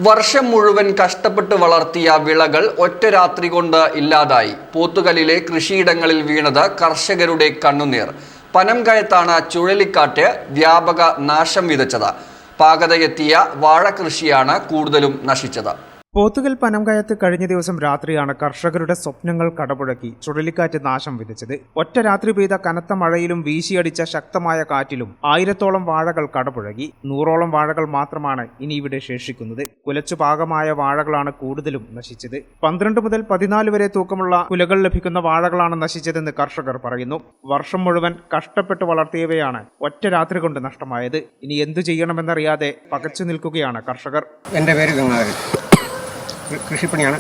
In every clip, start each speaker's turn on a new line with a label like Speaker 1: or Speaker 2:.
Speaker 1: വർഷം മുഴുവൻ കഷ്ടപ്പെട്ട് വളർത്തിയ വിളകൾ ഒറ്റ രാത്രി കൊണ്ട് ഇല്ലാതായി. പോത്തുകലിലെ കൃഷിയിടങ്ങളിൽ വീണത് കർഷകരുടെ കണ്ണുനീർ. പനംകയത്താണ് ചുഴലിക്കാറ്റ് വ്യാപക നാശം വിതച്ചത്. പാകതയെത്തിയ വാഴകൃഷിയാണ് കൂടുതലും നശിച്ചത്.
Speaker 2: പോത്തുകൽ പനംകയത്ത് കഴിഞ്ഞ ദിവസം രാത്രിയാണ് കർഷകരുടെ സ്വപ്നങ്ങൾ കടപുഴക്കി ചുഴലിക്കാറ്റ് നാശം വിതച്ചത്. ഒറ്റ രാത്രി പെയ്ത കനത്ത മഴയിലും വീശിയടിച്ച ശക്തമായ കാറ്റിലും 1000-ഓളം വാഴകൾ കടപുഴകി. 100-ഓളം വാഴകൾ മാത്രമാണ് ഇനി ഇവിടെ ശേഷിക്കുന്നത്. കുലച്ചു പാകമായ വാഴകളാണ് കൂടുതലും നശിച്ചത്. 12 മുതൽ 14 വരെ തൂക്കമുള്ള കുലകൾ ലഭിക്കുന്ന വാഴകളാണ് നശിച്ചതെന്ന് കർഷകർ പറയുന്നു. വർഷം മുഴുവൻ കഷ്ടപ്പെട്ട് വളർത്തിയവയാണ് ഒറ്റ രാത്രി കൊണ്ട് നഷ്ടമായത്. ഇനി എന്തു ചെയ്യണമെന്നറിയാതെ പകച്ചു നിൽക്കുകയാണ് കർഷകർ.
Speaker 3: എൻ്റെ പേര് ഗംഗാധരൻ. കൃഷിപ്പണിയാണ്.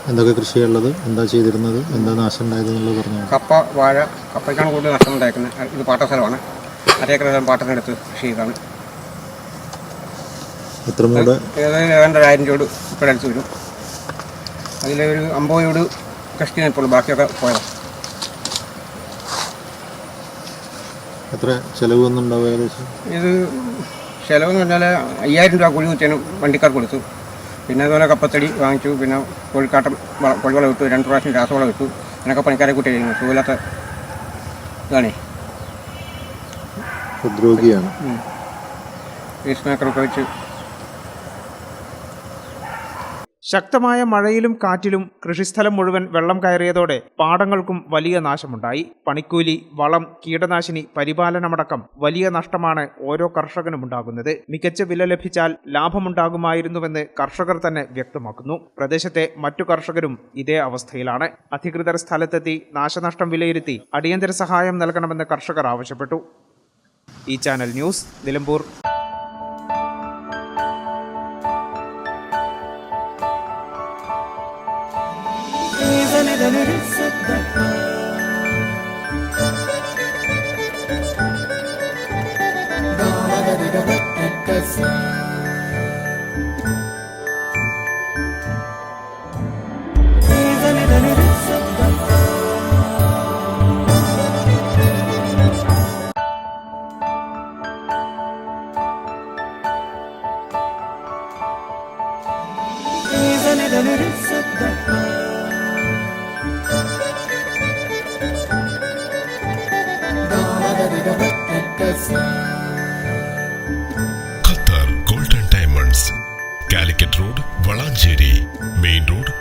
Speaker 4: എന്തൊക്കെ കൃഷിയുള്ളത്, എന്താ ചെയ്തിരുന്നത്, എന്താ നാശം ഉണ്ടായതെന്നുള്ളത് പറഞ്ഞു.
Speaker 3: കപ്പ, വാഴ. കപ്പയ്ക്കാണ് കൂടുതൽ നഷ്ടം ഉണ്ടായിരിക്കുന്നത്. ഇത് പാട്ട സ്ഥലമാണ്. അരേക്കറ പാട്ടത്തിനെടുത്ത് കൃഷി ചെയ്താണ്.
Speaker 4: എത്ര മൂട്?
Speaker 3: ഏതാണ്ട് 1000 ചോട് ഇപ്പോഴടുത്ത് വരും. അതിലൊരു 50 ചോട് കൃഷി ഇപ്പോൾ ബാക്കിയൊക്കെ പോയതാണ്.
Speaker 4: എത്ര ചിലവ് വന്നുണ്ടാവും ഏകദേശം? ഇത്
Speaker 3: ചിലവെന്ന് പറഞ്ഞാൽ 5000 രൂപ കൂലി കുറ്റിയാനും വണ്ടിക്കാർ കൊടുത്തു. പിന്നെ അതുപോലെ കപ്പത്തടി വാങ്ങിച്ചു. പിന്നെ കോഴിക്കാട്ടം കോഴിവളം ഇട്ടു. 2 പ്രാവശ്യം രാസവളം ഇട്ടു. അങ്ങനെയൊക്കെ പണിക്കാരെ കൂട്ടി ചെയ്യുന്നു. സുഖമില്ലാത്ത ഇതാണേ.
Speaker 4: ഹൃദ്രോഗിയാണ്.
Speaker 3: വേസ്റ്റ് മേക്കറൊക്കെ വെച്ച്.
Speaker 2: ശക്തമായ മഴയിലും കാറ്റിലും കൃഷിസ്ഥലം മുഴുവൻ വെള്ളം കയറിയതോടെ പാടങ്ങൾക്കും വലിയ നാശമുണ്ടായി. പണിക്കൂലി, വളം, കീടനാശിനി, പരിപാലനമടക്കം വലിയ നഷ്ടമാണ് ഓരോ കർഷകനും ഉണ്ടാകുന്നത്. മികച്ച വില ലഭിച്ചാൽ ലാഭമുണ്ടാകുമായിരുന്നുവെന്ന് കർഷകർ തന്നെ വ്യക്തമാക്കുന്നു. പ്രദേശത്തെ മറ്റു കർഷകരും ഇതേ അവസ്ഥയിലാണ്. അധികൃതർ സ്ഥലത്തെത്തി നാശനഷ്ടം വിലയിരുത്തി അടിയന്തര സഹായം നൽകണമെന്ന് കർഷകർ ആവശ്യപ്പെട്ടു. ഈ channel news, Nilambur.
Speaker 5: Qatar golden diamonds, Calicut road, Valanchery main road.